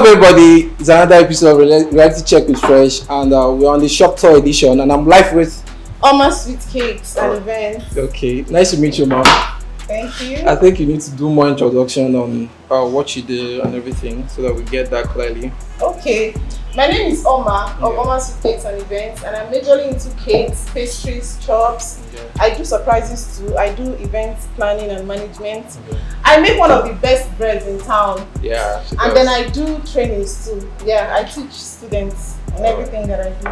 everybody, it's another episode of Reality Check with Fresh, and we're on the shop tour edition, and I'm live with Omasweetcakes and events. Okay, nice to meet you, ma'am. Thank you. I think you need to do more introduction on what you do and everything, so that we get that clearly. Okay, my name is Oma of Omasweetcakes and events, and I'm majorly into cakes, pastries, chops. I do surprises too. I do event planning and management. I make one of the best breads in town. Yeah, and then I do trainings too. Yeah, I teach students and everything that I do.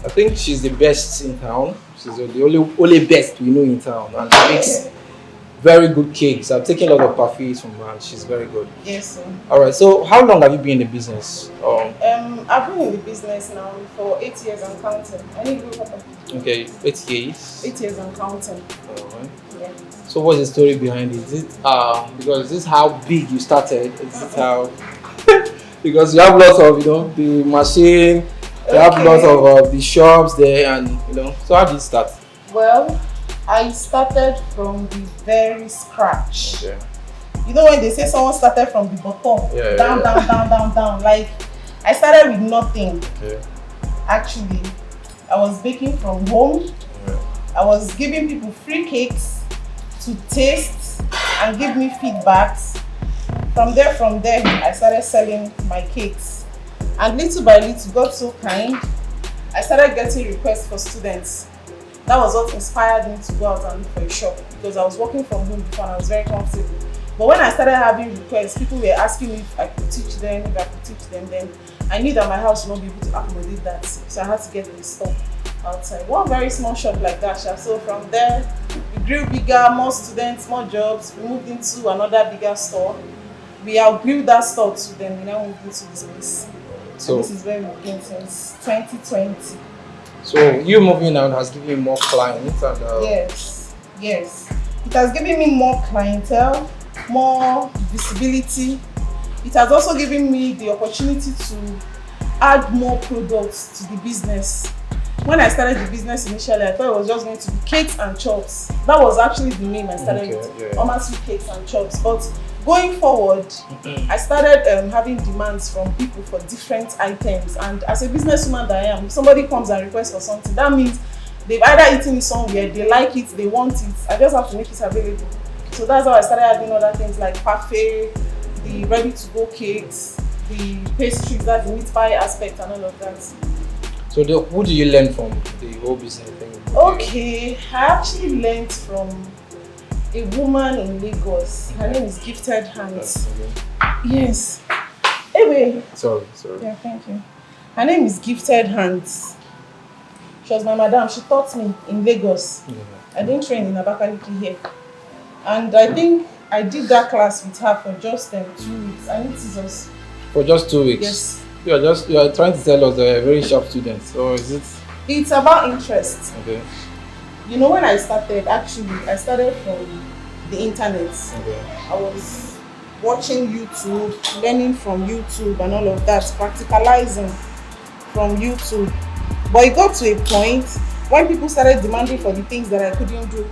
I think she's the best in town. She's the only best we know in town, and she makes very good cakes. I've taken a lot of parfaits from her, and she's very good. Yes, sir. All right. So, how long have you been in the business? I've been in the business now for 8 years and counting. I need to go. Okay, 8 years. 8 years and counting. Alright. Yeah. So, what's the story behind it? Is it because this is how big you started? Is it how? Because you have lots of the machine. You have lots of the shops there, and So, how did it start? Well, I started from the very scratch. Okay. You know when they say someone started from the bottom, down. Like I started with nothing. Okay. Actually, I was baking from home. Yeah. I was giving people free cakes to taste and give me feedbacks. From there, I started selling my cakes. And little by little, God so kind, I started getting requests for students. That was what inspired me to go out and look for a shop, because I was working from home before and I was very comfortable. But when I started having requests, people were asking me if I could teach them, then I knew that my house would not be able to accommodate that. So I had to get a store outside. One very small shop like that. So from there, we grew bigger, more students, more jobs. We moved into another bigger store. We outgrew that store too, then we now moved into this place. So this is where we've been since 2020. So you moving out has given you more clients and yes. It has given me more clientele, more visibility. It has also given me the opportunity to add more products to the business. When I started the business initially, I thought it was just going to be cakes and chops. That was actually the name I started with, Omasweetcakes and chops. But going forward, I started having demands from people for different items. And as a businesswoman that I am, if somebody comes and requests for something, that means they've either eaten it somewhere, they like it, they want it. I just have to make it available. So that's how I started adding other things like parfait, the ready-to-go cakes, the pastries, that's the meat pie aspect and all of that. So who do you learn from the whole business thing? Okay, I actually learned from a woman in Lagos. Her name is Gifted Hands. Yes. Anyway. Sorry. Yeah, thank you. Her name is Gifted Hands. She was my madam. She taught me in Lagos. I didn't train in Abakaliki here. And I think I did that class with her for just 2 weeks. I need scissors. For just 2 weeks? Yes. You are trying to tell us that you're very sharp students, or is it? It's about interest. Okay. You know, when I started, I started from the internet. Okay. I was watching YouTube, learning from YouTube and all of that, practicalizing from YouTube. But it got to a point when people started demanding for the things that I couldn't do.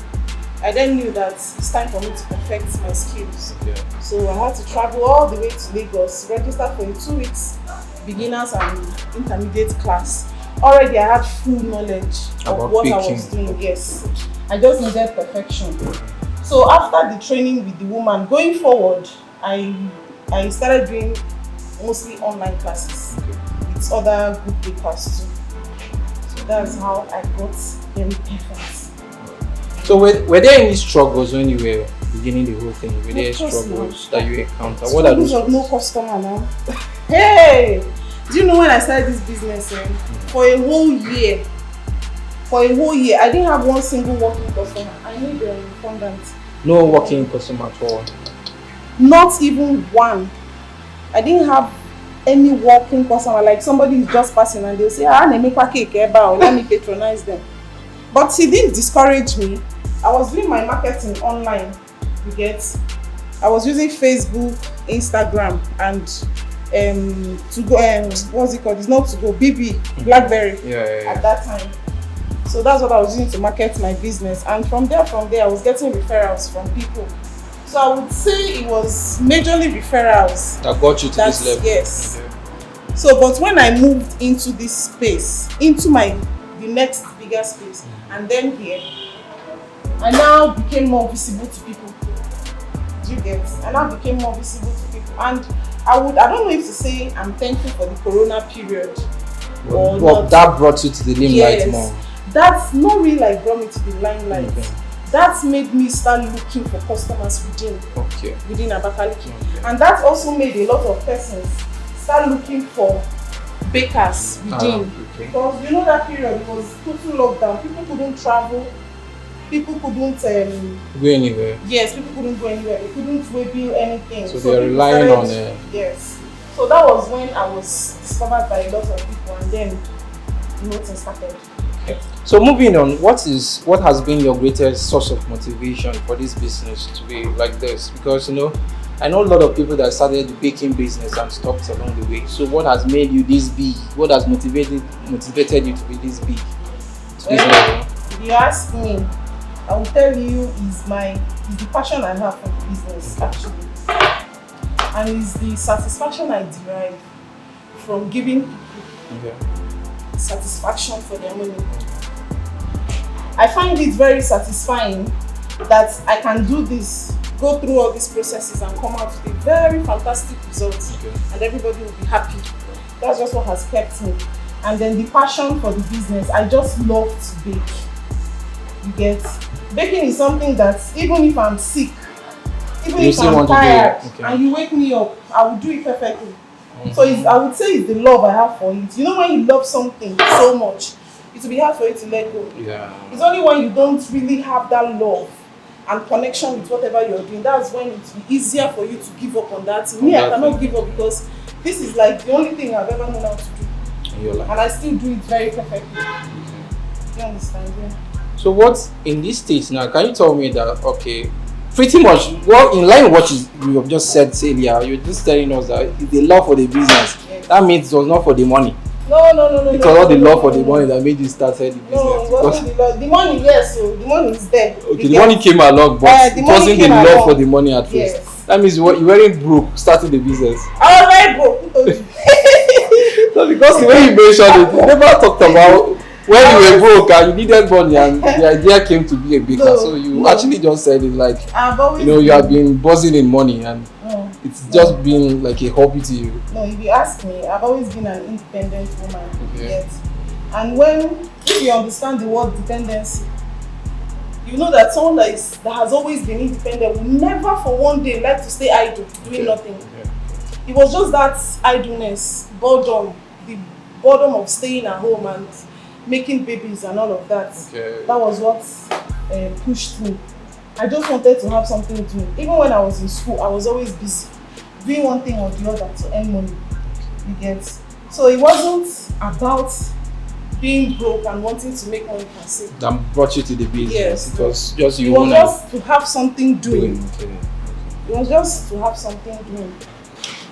I then knew that it's time for me to perfect my skills. Okay. So I had to travel all the way to Lagos, register for a 2 weeks beginners and intermediate class. Already I had full knowledge of what I was doing. Yes, I just needed perfection. So after the training with the woman, going forward, I started doing mostly online classes with other group papers too. So that's how I got very perfect. So were there any struggles when you were beginning the whole thing? Were there struggles that you encountered? What are those? Of no customer now. Hey! Do you know when I started this business? For a whole year, I didn't have one single working customer. I need a fondant. No working customer at all? Not even one. I didn't have any working customer. Like somebody is just passing and they'll say, let me patronize them. But it didn't discourage me. I was doing my marketing online. You get? I was using Facebook, Instagram, and to go what's it called? It's not to go BB BlackBerry at that time. So that's what I was using to market my business, and from there I was getting referrals from people. So I would say it was majorly referrals that got you to this level. Yes. So, but when I moved into this space, into the next bigger space, and then here, I now became more visible to people. Do you get? I now became more visible to people, and I don't know if to say I'm thankful for the Corona period. Well, that brought you to the limelight more. That's not really like brought me to the limelight. Okay. That made me start looking for customers within Abakaliki. Okay. And that also made a lot of persons start looking for bakers within. Because you know that period, it was total lockdown. People couldn't travel. People couldn't go anywhere. Yes, people couldn't go anywhere. They couldn't waybill anything. So they are relying on Yes. So that was when I was discovered by a lot of people, and then things started. Okay. So moving on, what has been your greatest source of motivation for this business to be like this? Because I know a lot of people that started the baking business and stopped along the way. So what has made you this big? What has motivated you to be this big? If you ask me, I will tell you is the passion I have for the business actually, and is the satisfaction I derive from giving people satisfaction for their money. I find it very satisfying that I can do this, go through all these processes and come out with a very fantastic result, and everybody will be happy. That's just what has kept me. And then the passion for the business, I just love to bake. You get? Baking is something that even if I'm sick, even if I'm tired, and you wake me up, I will do it perfectly. So I would say it's the love I have for it. You know, when you love something so much, it will be hard for you to let go. Yeah. It's only when you don't really have that love and connection with whatever you're doing, that's when it will be easier for you to give up on that. Me, I cannot give up because this is like the only thing I've ever known how to do. In your life. And I still do it very perfectly. You understand? Yeah. So what in this stage now, can you tell me that, pretty much, in line with what you have just said earlier, you're just telling us that it's the love for the business. Yes. That means it was not for the money. No. Because all the love for the money that made you start the business. No, it wasn't the love. The money, yes, so the money is there. Okay, the money came along, but it wasn't the love for the money at first. That means you weren't broke starting the business. I was very broke. Who told you? So because the way you mentioned it, you never talked about when you were broke and you needed money and the idea came to be a baker. So you actually just said it like, you have been buzzing in money and it's just been like a hobby to you. No, if you ask me, I've always been an independent woman. Okay. And if you understand the word dependency, you know that someone that has always been independent will never for one day like to stay idle, doing nothing. Okay. It was just that idleness, boredom, the boredom of staying at home and making babies and all of that. Okay. That was what pushed me. I just wanted to have something to do. Even when I was in school, I was always busy doing one thing or the other to earn money. You get? So it wasn't about being broke and wanting to make money per se. That brought you to the business. Yes. It was just you. It was just to have something doing. Okay. It was just to have something doing.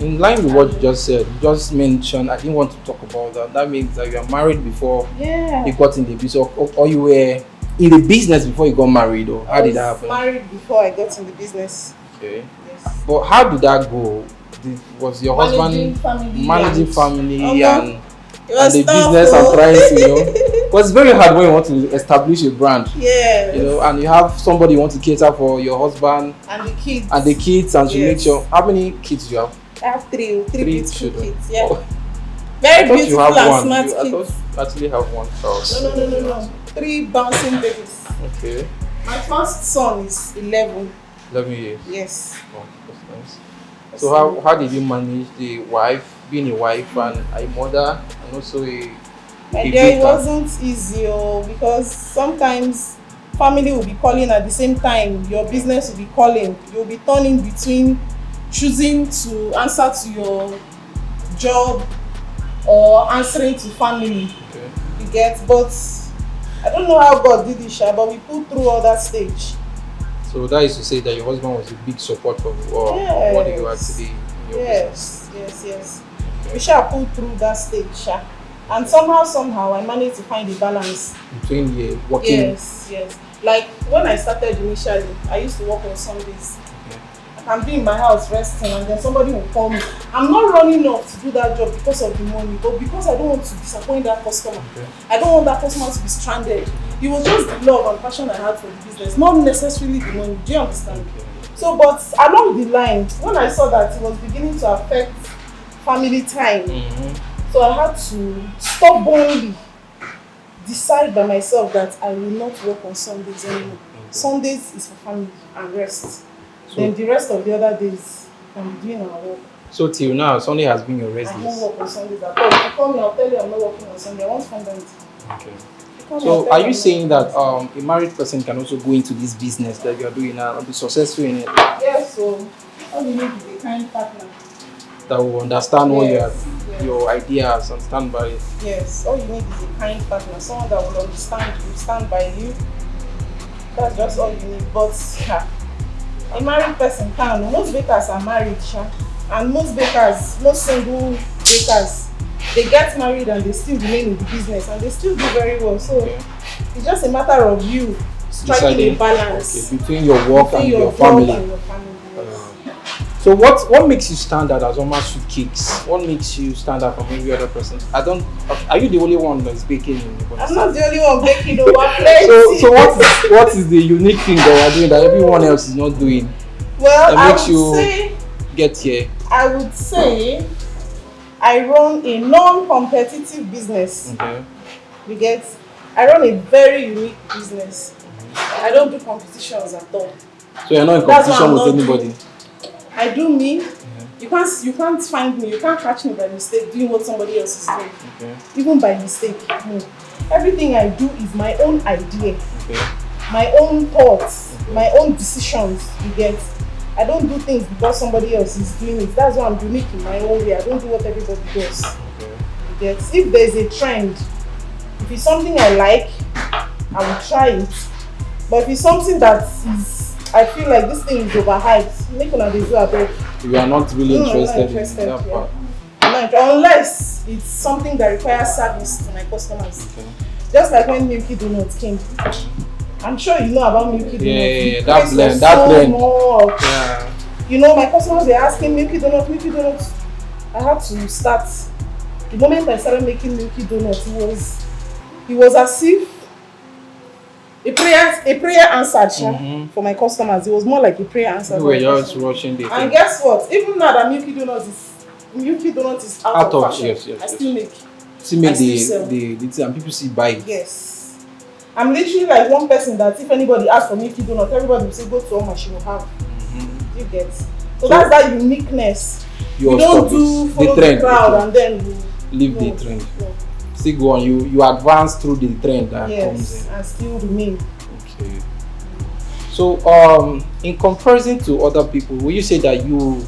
In line with what you just said, you just mentioned, I didn't want to talk about that. That means that you are married before you got in the business, or you were in the business before you got married, or how did that happen? I was married before I got in the business. Okay. Yes. But how did that go? Was your husband managing family and the business and trying to, But it's very hard when you want to establish a brand. Yeah. And you have somebody you want to cater for your husband and the kids and to make sure. How many kids do you have? I have three beautiful children. Kids. Yeah. Oh. Very beautiful and smart kids. I thought you actually have one child. No. 3 bouncing babies. Okay. My first son is 11. 11 years. Yes. Oh, that's nice. So how did you manage being a wife and a mother and also a it wasn't easy because sometimes family will be calling at the same time, your business will be calling, you'll be turning between choosing to answer to your job or answering to family. Okay. You get, but I don't know how God did it, but we pulled through all that stage. So that is to say that your husband was a big support for what you actually in your business. Yes. Okay. We shall pull through that stage, and somehow I managed to find a balance between the working. Yes. Like when I started initially, I used to work on Sundays. Okay. I can be in my house resting and then somebody will call me. I'm not running off to do that job because of the money, but because I don't want to disappoint that customer. Okay. I don't want that customer to be stranded. It was just the love and passion I had for the business, not necessarily the money. Do you understand? Okay. So, but along the line, when I saw that it was beginning to affect family time, so I had to stubbornly decide by myself that I will not work on Sundays anymore. Sundays is for family and rest. So, then the rest of the other days, I'm doing our work. So till now, Sunday has been your rest I days? don't work on Sundays at all. If you call me, I'll tell you I'm not working on Sunday. I want fundamental. Okay. So are you saying that a married person can also go into this business that you are doing now and be successful in it? Yes, so all you need is a kind partner that will understand what yes. your ideas and stand by it. Yes, all you need is a kind partner, someone that will understand you, stand by you. That's just all you need. But a married person can. Most bakers are married, and most bakers, most single bakers, they get married and they still remain in the business and they still do very well. So it's just a matter of you striking a balance between your work and your family. So what makes you stand out as Omasweetcakes? What makes you stand out from every other person? Are you the only one that's baking? I'm not the only one baking over plenty. So what is the unique thing that you're doing that everyone else is not doing? Well, that makes you get here? I would say I run a non-competitive business. Okay. You get? I run a very unique business. I don't do competitions at all. So you're not in competition with anybody? I do me. You can't find me. You can't catch me by mistake doing what somebody else is doing. Okay. Even by mistake. No. Everything I do is my own idea. Okay. My own thoughts. My own decisions. You get? I don't do things because somebody else is doing it. That's why I'm unique in my own way. I don't do what everybody does. Okay. You get? If there's a trend, if it's something I like, I will try it. But if it's something that is, I feel like this thing is overhyped, make una dey do abeg. You are not really interested in that part? I'm not interested, unless it's something that requires service to my customers. Okay. Just like when Milky Donuts came. I'm sure you know about Milky Donuts. Yeah, that blend. Yeah. You know, my customers were asking Milky Donuts. I had to start. The moment I started making Milky Donuts, it was as if a prayer answered for my customers. It was more like a prayer answer. You were just rushing the and guess what? Even now that Milky Donuts is out of fashion, yes. I still make. Still make the and people see buy it. Yes. I'm literally like one person that if anybody asks for Milky Donuts, everybody will say go to Oma, she will have. You get. So that's that uniqueness. You don't follow the crowd and then leave the trend. No. Still go on, you advance through the trend that comes in. And still remain. Okay. So in comparison to other people, will you say that you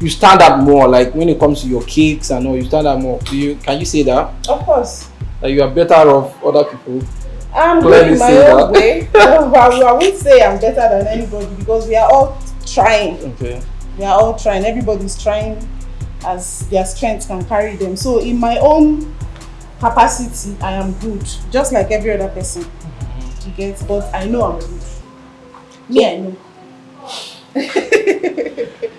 stand out more, like when it comes to your cakes and all, you stand out more? Can you say that? Of course. That you are better off other people? I'm good in my own way. I won't say I'm better than anybody because we are all trying. Okay. We are all trying. Everybody's trying as their strength can carry them. So in my own capacity, I am good, just like every other person. You get, but I know I'm good. Me, I know.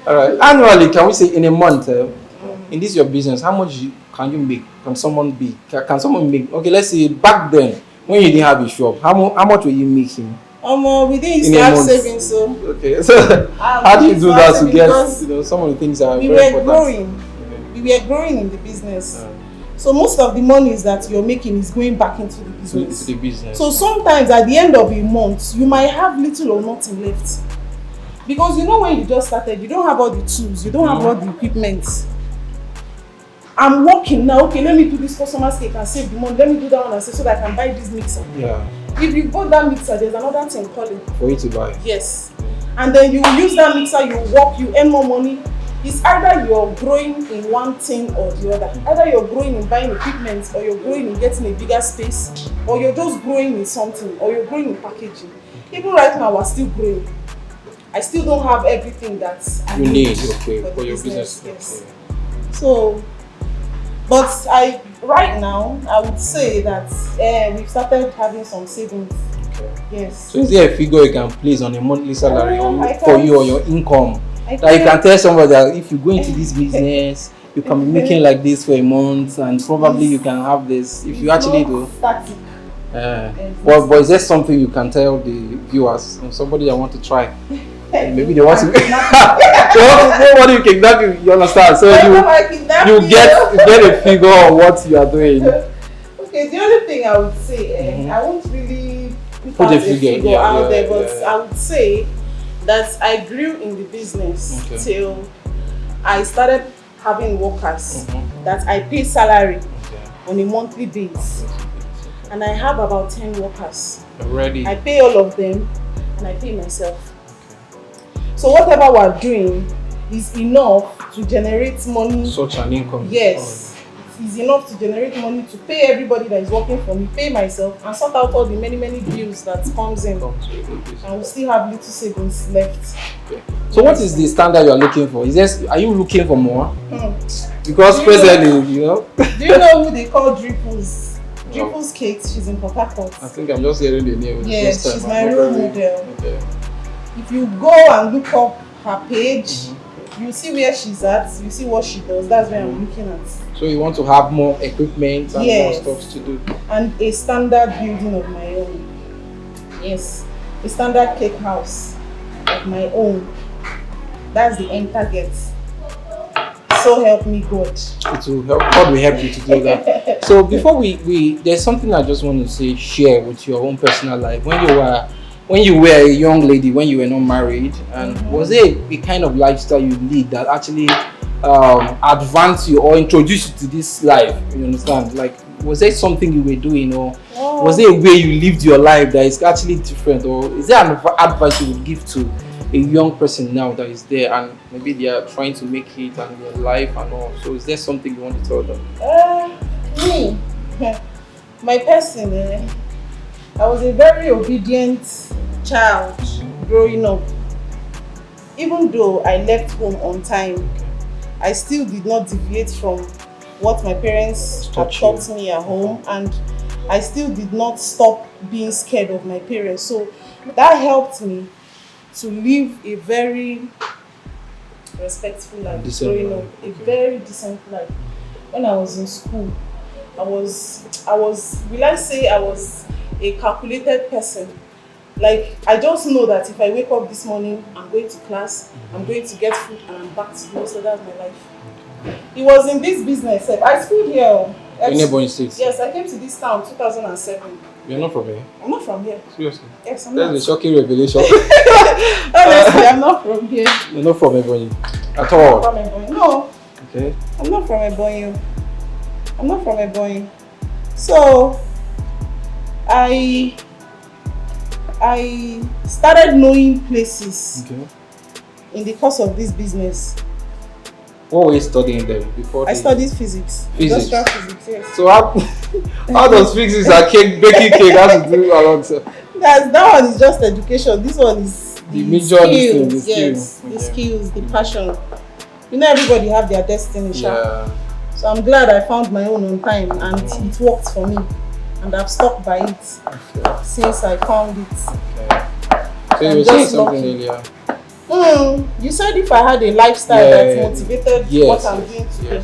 All right. Annually, can we say in a month, in this your business, how much can you make? Can someone make? Okay, let's say back then when you didn't have a shop, how much were you making? We didn't start saving, so. Okay, so how do you do that to get some of the things that are very important? We were growing in the business. So most of the monies that you're making is going back into the business. So sometimes at the end of a month, you might have little or nothing left. Because you know when you just started, you don't have all the tools, you don't have all the equipment. I'm working now, okay, let me do this customer's cake and save the money. Let me do that one and say so that I can buy this mixer. Yeah. If you bought that mixer, there's another thing calling. For you to buy? Yes. And then you use that mixer, you work, you earn more money. It's either you're growing in one thing or the other. Either you're growing in buying equipment, or you're growing in getting a bigger space, or you're just growing in something, or you're growing in packaging. Even right now, we're still growing. I still don't have everything that I need for your business. Yes. So, but right now, I would say that we've started having some savings. Okay. Yes. So is there a figure you can place on a monthly salary for you or your income? That you can tell somebody that if you go into this business, you can be making like this for a month, and probably you can have this if you actually do. Static. But is there something you can tell the viewers and somebody that want to try? Maybe they want to. They want to know what you kidnap you. You understand? So you get a figure of what you are doing. Okay, the only thing I would say, I won't really put a figure out there, but I would say that I grew in the business till I started having workers that I pay salary on a monthly basis, and I have about 10 workers. Already. I pay all of them, and I pay myself. So whatever we're doing is enough to generate money. Such an income. Yes. Is enough to generate money to pay everybody that is working for me, pay myself, and sort out all the many bills that comes in. And we still have little savings left. Okay. So what is the standard you are looking for? Are you looking for more? Because presently, do you know who they call Dripples? Dripples Cakes, she's in Port Harcourt. I think I'm just hearing the name. Yes, she's my role model. Okay. If you go and look up her page, you see where she's at, you see what she does. That's where I'm looking at. So you want to have more equipment and more stuff to do? And a standard building of my own. Yes. A standard cake house of my own. That's the end target. So help me God. It will help. God will help you to do that. So before we there's something I just want to say, share with your own personal life. When you were a young lady, when you were not married, and was there a kind of lifestyle you lead that actually advanced you or introduced you to this life? You understand? Like, was there something you were doing, or was there a way you lived your life that is actually different, or is there an advice you would give to a young person now that is there and maybe they are trying to make it and their life and all? So is there something you want to tell them? Me, my person, I was a very obedient child growing up. Even though I left home on time, I still did not deviate from what my parents had taught me at home, and I still did not stop being scared of my parents. So that helped me to live a very respectful life growing up, a very decent life. When I was in school, I was a calculated person. Like, I just know that if I wake up this morning, I'm going to class, I'm going to get food, and I'm back to home. So that's my life. It was in this business. I schooled here. In Ebonyi State? Yes, I came to this town 2007. You're not from here? I'm not from here. Seriously? Yes, I'm not. That's a shocking revelation. Honestly, I'm not from here. You're not from Ebonyi at all? I'm not from Ebonyi. No. Okay. I'm not from Ebonyi. I'm not from Ebonyi. So, I started knowing places in the course of this business. What were you studying there before? I studied physics. Industrial physics, yes. So how does physics and baking cake have to do alongside? That one is just education. This one is the major skills. Yes, the skills, the passion. You know, everybody have their destiny. Yeah. So I'm glad I found my own on time, and it worked for me. And I've stuck by it since I found it. So you were saying something earlier. You said if I had a lifestyle that motivated what I'm doing today.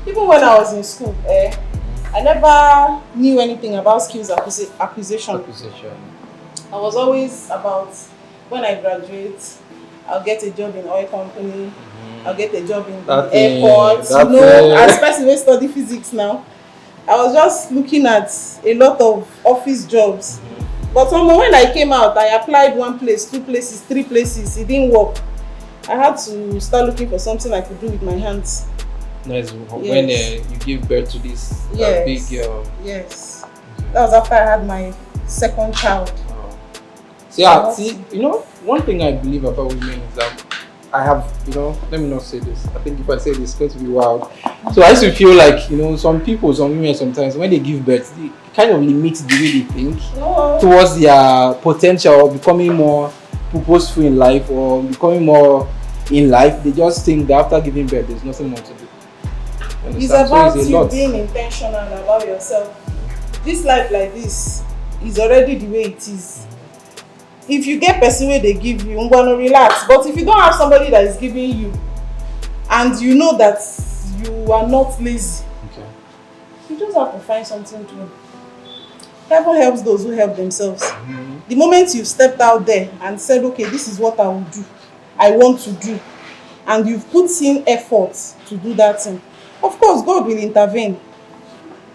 Even when I was in school, I never knew anything about skills acquisition. I was always about, when I graduate, I'll get a job in oil company, I'll get a job in the airport. As a person who study physics now, I was just looking at a lot of office jobs. But when I came out, I applied 1 place, 2 places, 3 places. It didn't work. I had to start looking for something I could do with my hands. Nice. When you give birth to this big girl. Yes. That was after I had my second child. So you know, one thing I believe about women is that I have, let me not say this. I think if I say this, it's going to be wild. So I used to feel like, some women sometimes, when they give birth, they kind of limit the way they think towards their potential of becoming more purposeful in life or becoming more in life. They just think that after giving birth, there's nothing more to do. It's about you being intentional about yourself. This life like this is already the way it is. if you get person wey dey give you, I'm gonna relax. But if you don't have somebody that is giving you, and you know that you are not lazy, you just have to find something to do. Heaven helps those who help themselves. The moment you stepped out there and said, okay, this is what I will do, I want to do, and you've put in effort to do that thing, of course, God will intervene.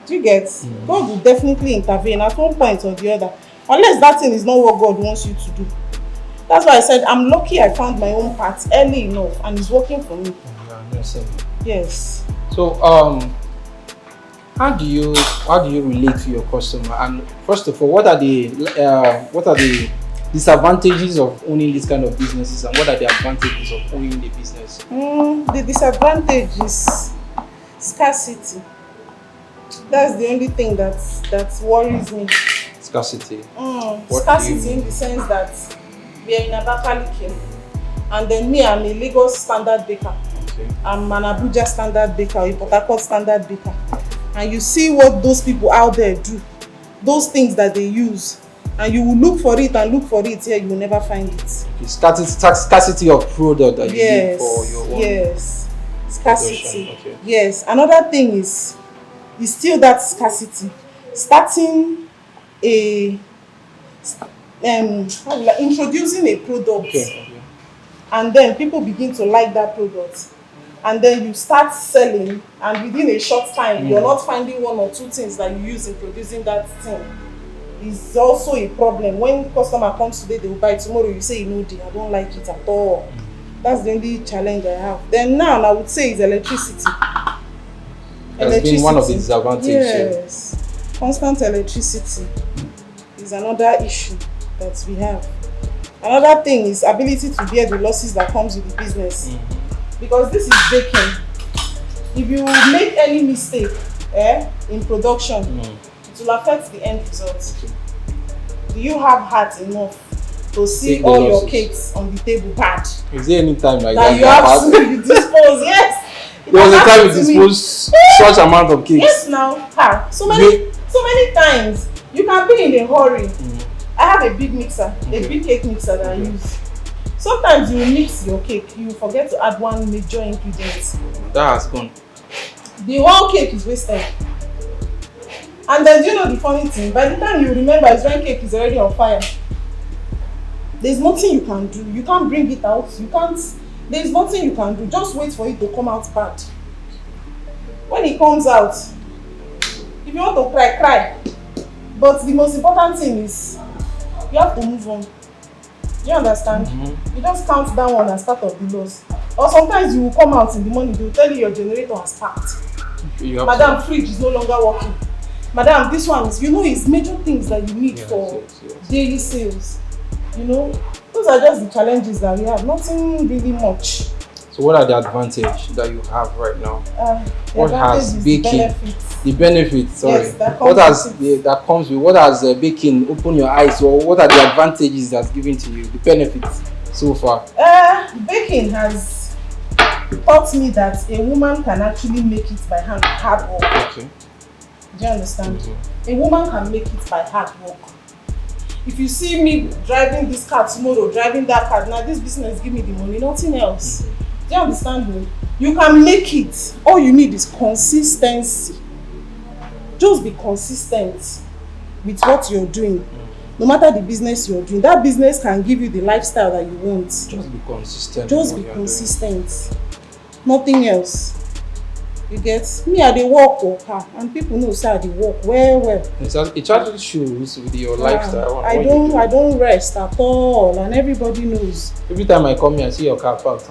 Do you get? God will definitely intervene at one point or the other, unless that thing is not what God wants you to do. That's why I said I'm lucky I found my own path early enough and it's working for me. Yes. So how do you relate to your customer? And first of all, what are the disadvantages of owning this kind of businesses, and what are the advantages of owning the business? The disadvantage is scarcity. That's the only thing that worries me. Scarcity. Scarcity in the sense that we are in Abakaliki, and then me, I'm a Lagos standard baker. Okay. I'm an Abuja standard baker, a Port Harcourt standard baker. And you see what those people out there do, those things that they use, and you will look for it and look for it here, you will never find it. Okay. Scarcity of product that you need for your own. Yes, scarcity. Okay. Yes, another thing is still that scarcity. Starting introducing a product, and then people begin to like that product, and then you start selling, and within a short time you're not finding one or two things that you use in producing that thing. Is also a problem. When customer comes today, they will buy, tomorrow you say, I don't like it at all. That's the only challenge I have. Then now I would say is electricity. That's been one of the disadvantages. Yes. Constant electricity is another issue that we have. Another thing is ability to bear the losses that comes with the business. Because this is baking. If you make any mistake in production, it will affect the end result. Do you have heart enough to see all your cakes on the table bad? Is there any time like that you have to dispose? Yes. There was a time you disposed such amount of cakes. Yes, now. So many times you can be in a hurry. I have a big mixer, a big cake mixer that I use. Sometimes you mix your cake, you forget to add one major ingredient. That has gone. The whole cake is wasted. And then, do you know the funny thing? By the time you remember, it's when cake is already on fire. There's nothing you can do. You can't bring it out. There's nothing you can do. Just wait for it to come out bad. When it comes out, if you want to cry, cry. But the most important thing is, you have to move on. Do you understand? You just count that one as part of the loss. Or sometimes you will come out in the morning, they will tell you your generator has packed. Madam, fridge is no longer working. Madam, this one is, it's major things that you need for daily sales. Those are just the challenges that we have. Nothing really much. So what are the advantages that you have right now? What has baking? The benefits, sorry. Yes, that comes with what has baking opened your eyes, or what are the advantages that's given to you? The benefits so far. Baking has taught me that a woman can actually make it by hard work. Okay. Do you understand? A woman can make it by hard work. If you see me driving this car tomorrow, driving that car, now this business give me the money, nothing else. Do you understand me? You can make it. All you need is consistency. Just be consistent with what you're doing. No matter the business you're doing, that business can give you the lifestyle that you want. Just be consistent. Just be consistent. Nothing else. You get me at the work and people know say I dey work well. It actually shows with your lifestyle. I don't rest at all, and everybody knows. Every time I come here, I see your car parked.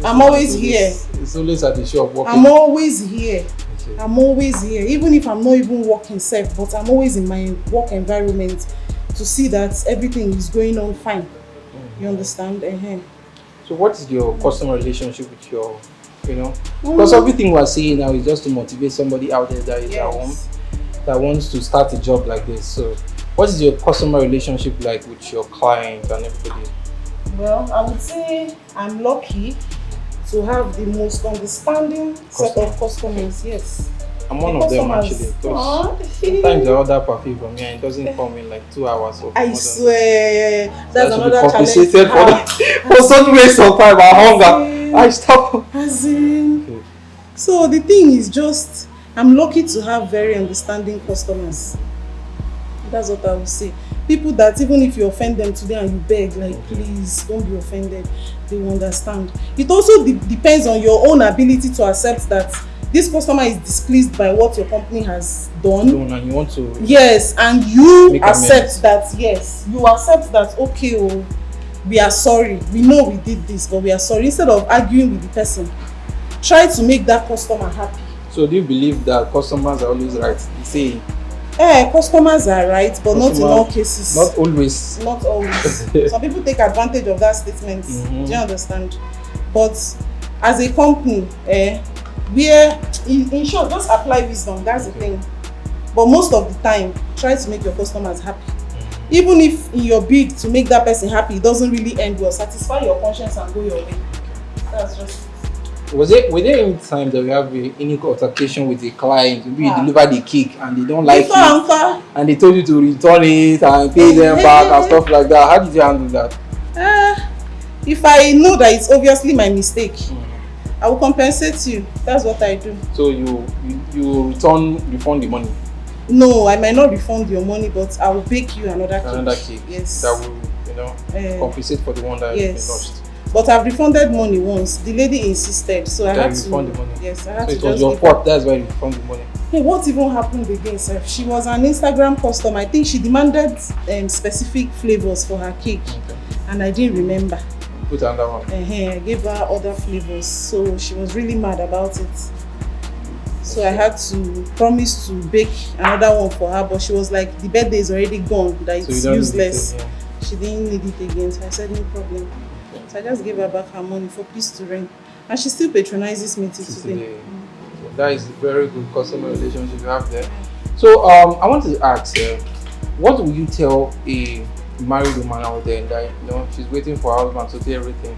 I'm always here. It's always at the shop working. I'm always here. Okay. I'm always here, even if I'm not even working safe, but I'm always in my work environment to see that everything is going on fine. You understand? So what is your customer relationship with your because everything we're seeing now is just to motivate somebody out there that is at home that wants to start a job like this. So what is your customer relationship like with your clients and everybody? Well, I would say I'm lucky to have the most understanding set of customers. Yes, I'm one of them actually. Because sometimes I order perfume from here and it doesn't come in like 2 hours or I more swear, that's so another compensated challenge. for such waste of time and hunger. I stop. As in, Okay. so the thing is just, I'm lucky to have very understanding customers. That's what I would say. People that even if you offend them today and you beg, like, please don't be offended, they will understand. It also depends on your own ability to accept that this customer is displeased by what your company has done. And you want to Yes, and you make accept amends. that, yes, you accept that, okay, oh, we are sorry. We know we did this, but we are sorry. Instead of arguing with the person, try to make that customer happy. So do you believe that customers are always right? You say Customers are right, but not in all cases. Not always. Not always. Some people take advantage of that statement. Do you understand? But as a company, where in short, just apply wisdom. That's the thing. But most of the time, try to make your customers happy. Even if in your bid to make that person happy, it doesn't really end well. Satisfy your conscience and go your way. That's just it. Was there any time that we have any altercation with a client? Maybe you deliver the cake and they don't like it, and they told you to return it and pay them back and stuff like that. How did you handle that? If I know that it's obviously my mistake, I will compensate you. That's what I do. So you refund the money? No, I might not refund your money, but I will bake you another cake. Yes. That will, compensate for the one that you lost. But I've refunded money once. The lady insisted, so I had to refund the money. Yes, I had to. So it was your fault. That's why you refund the money. Hey, what even happened again, sir? She was an Instagram customer. I think she demanded specific flavors for her cake, and I didn't remember. Put another one. I gave her other flavors, so she was really mad about it. So I had to promise to bake another one for her, but she was like, the birthday is already gone, that it's useless. She didn't need it again, so I said no problem. So I just gave her back her money for peace to reign, and she still patronizes me till today. That is a very good customer relationship you have there. So I want to ask, what will you tell a married woman out there that she's waiting for her husband to do everything?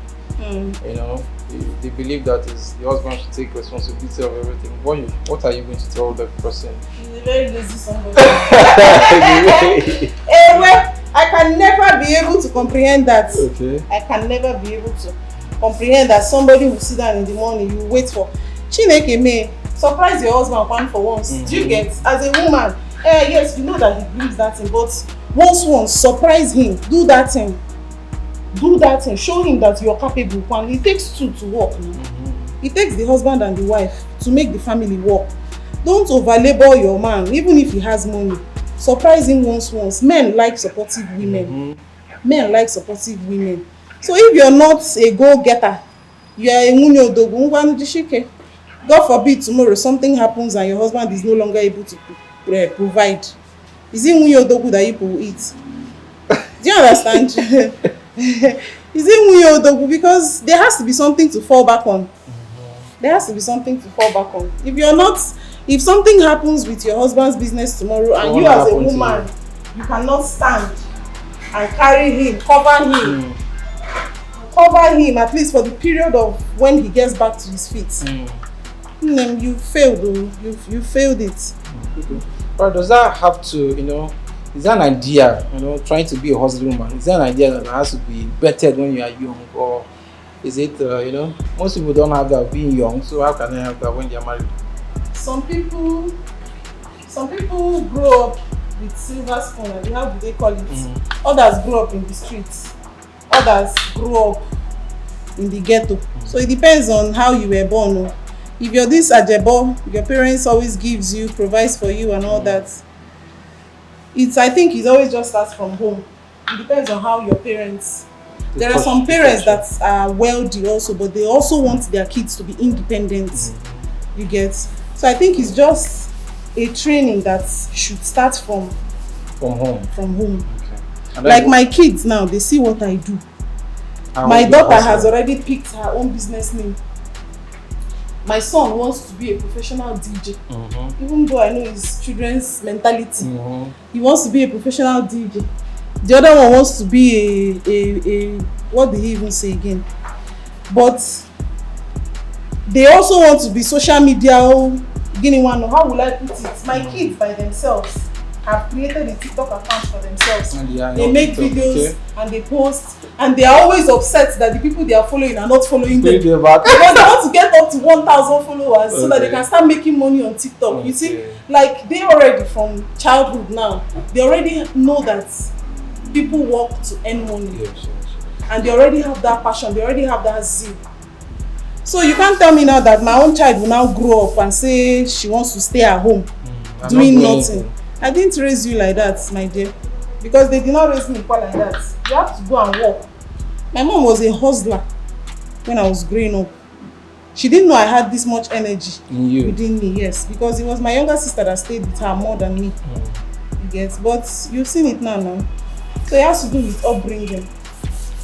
They believe that is the husband should take responsibility of everything. What are you going to tell the person? He's a very lazy somebody. I can never be able to comprehend that. Okay. I can never be able to comprehend that somebody will sit down in the morning, you wait for Chineke may surprise your husband one for once. Do you get? As a woman, yes, you know that he believes that thing, but once, surprise him, do that thing, show him that you're capable. When it takes two to work, it takes the husband and the wife to make the family work. Don't overlabor your man, even if he has money. Surprise him once. Men like supportive women. Men like supportive women. So if you're not a go-getter, you are a munyo dogu. God forbid tomorrow something happens and your husband is no longer able to provide. Is it munyo dogu that you will eat? Do you understand? Is it munyo dogu? Because there has to be something to fall back on. There has to be something to fall back on. If something happens with your husband's business tomorrow and you as a woman, you cannot stand and carry him, cover him at least for the period of when he gets back to his feet. You failed. You failed it. But does that have to, is that an idea, trying to be a hustling woman? Is that an idea that has to be bettered when you are young? Or is it, most people don't have that being young, so how can they have that when they are married? Some people grow up with silver spoon, and how do they call it? Others grow up in the streets. Others grow up in the ghetto. So it depends on how you were born. If you're this ajebo, your parents always gives you, provides for you and all that. I think it always just starts from home. It depends on how your parents. There are some parents that are wealthy also, but they also want their kids to be independent. You get? So I think it's just a training that should start from home. Okay. Like my kids now, they see what I do. My daughter has already picked her own business name. My son wants to be a professional DJ. Even though I know his children's mentality. He wants to be a professional DJ. The other one wants to be a what did he even say again? But they also want to be social media Guinea one, how will I put it? My kids by themselves have created a TikTok account for themselves. They make videos and they post, and they are always upset that the people they are following are not following them. Because they want to get up to 1,000 followers so that they can start making money on TikTok. You see, like they already from childhood now, they already know that people work to earn money. And they already have that passion, they already have that zeal. So you can't tell me now that my own child will now grow up and say she wants to stay at home doing nothing. I didn't raise you like that, my dear, because they did not raise me quite like that. You have to go and work. My mom was a hustler when I was growing up. She didn't know I had this much energy within me, yes, because it was my younger sister that stayed with her more than me. You get, but you've seen it now. So it has to do with upbringing.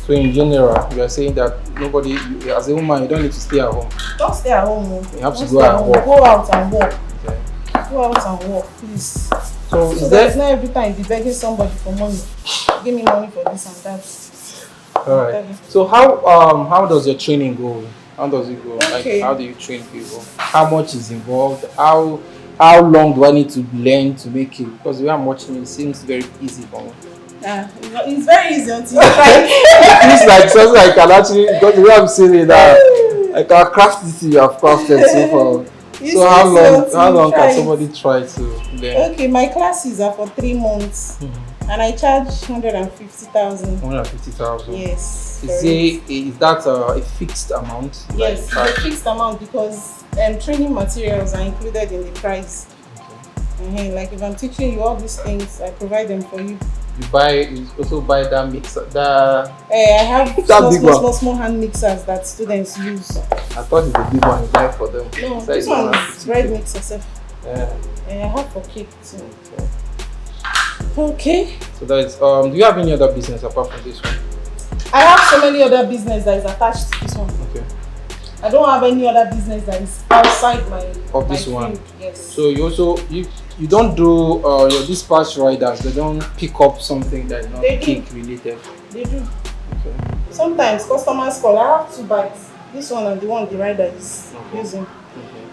So in general, you are saying that nobody, as a woman, you don't need to stay at home. Don't stay at home. You have to go and work. Go out and work. Okay. Go out and work, please. So is that not every time you be begging somebody for money? Give me money for this and that. All right. So how does your training go? How does it go? Okay. Like, how do you train people? How much is involved? How long do I need to learn to make it? Because the way I'm watching it seems very easy for me. It's very easy until you try it. It's like something I can actually, because the way I'm saying it now, I can craft this you have crafted so far. So how long can somebody try to learn? Okay, my classes are for 3 months, and I charge 150,000. 150,000. Yes. Is that a fixed amount? Yes, like, it's a fixed amount because training materials are included in the price. Okay. Like if I'm teaching you all these things, I provide them for you. You also buy that mixer. I have small hand mixers that students use. I thought it's a big one you buy for them. No, this one is bread mixer. Yeah. I have for cake too. Okay. So that is do you have any other business apart from this one? I have so many other business that is attached to this one. Okay. I don't have any other business that is outside this one. Yes. So you don't do your dispatch riders, they don't pick up something that is not cake related. They do. Okay. Sometimes customers call. I have 2 bikes. This one and the one the rider is using. Okay.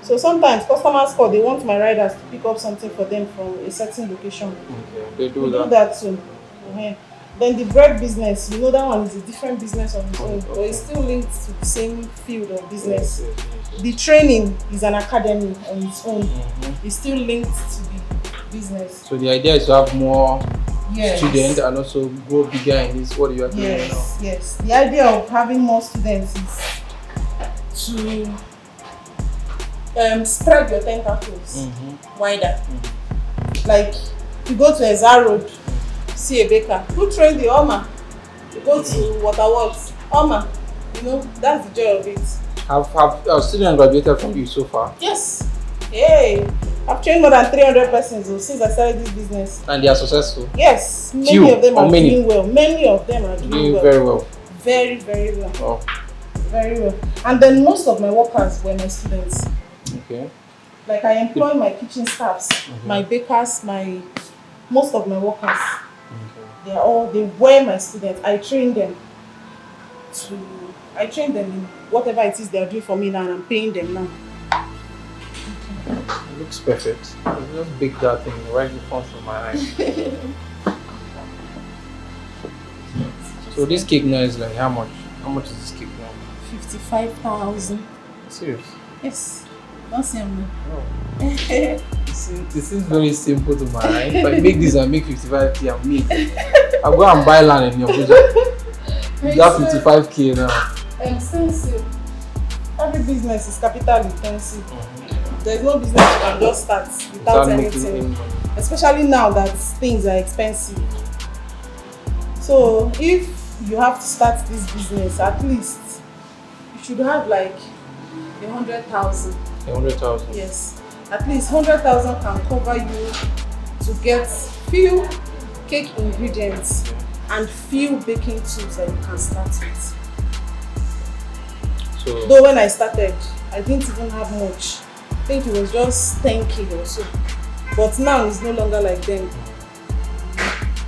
So sometimes customers call, they want my riders to pick up something for them from a certain location. Okay. They do we that. do that too. Then the bread business, that one is a different business on its own, but it's still linked to the same field of business. Yes. The training is an academy on its own. It's still linked to the business. So the idea is to have more students and also grow bigger in this. What you are doing now? Yes. The idea of having more students is to spread your tentacles wider. Like you go to Ezra Road, see a baker who trained the Oma. You go to Waterworks, Oma. That's the joy of it. Have students graduated from you so far? Yes. Hey, I've trained more than 300 persons since I started this business. And they are successful? Yes. Many of them are doing well. Many of them are doing well. Very well. Very, very well. Oh. Very well. And then most of my workers were my students. Okay. Like I employ my kitchen staffs, my bakers, most of my workers. Okay. They were my students. I train them in whatever it is they are doing for me now, and I'm paying them now. It looks perfect. I'll just bake that thing right in front of my eye. So this cake now is like how much? How much is this cake now? 55,000. Serious? Yes. Don't say me. Oh. It seems very simple to my eye. If I make this and make 55k, I'm made. I'll go and buy land in your project. You got 55k now. Expensive. Every business is capital intensive. There's no business you can just start without anything. Especially now that things are expensive. So if you have to start this business, at least you should have like 100,000. 100,000? Yes. At least 100,000 can cover you to get few cake ingredients and few baking tools that you can start with. So, though when I started, I didn't even have much. I think it was just 10k or so. But now it's no longer like then.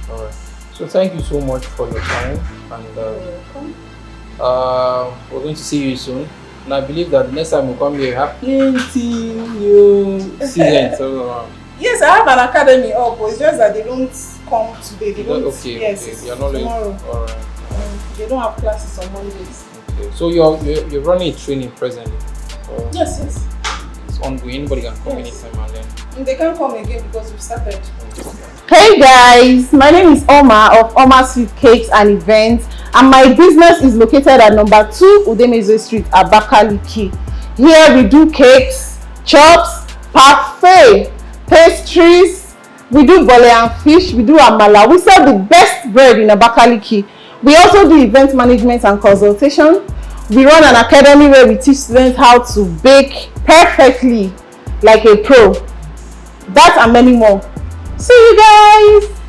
Alright. So thank you so much for your time, and we're going to see you soon. And I believe that the next time we come here, we have plenty new students all around. Yes, I have an academy up, but it's just that they don't come today. They don't. Okay, yes, okay. You're not tomorrow. All right. They don't have classes on Mondays. Okay. So you're running a training presently. Yes, yes. It's ongoing. Anybody can come Yes. anytime and learn. And they can't come again because we've started. Hey guys, my name is Oma of Omasweetcakes and Events, and my business is located at number 2 Udemeze Street, Abakaliki. Here we do cakes, chops, parfait, pastries, we do bole and fish, we do amala. We sell the best bread in Abakaliki. We also do event management and consultation. We run an academy where we teach students how to bake perfectly like a pro. That and many more. See you guys.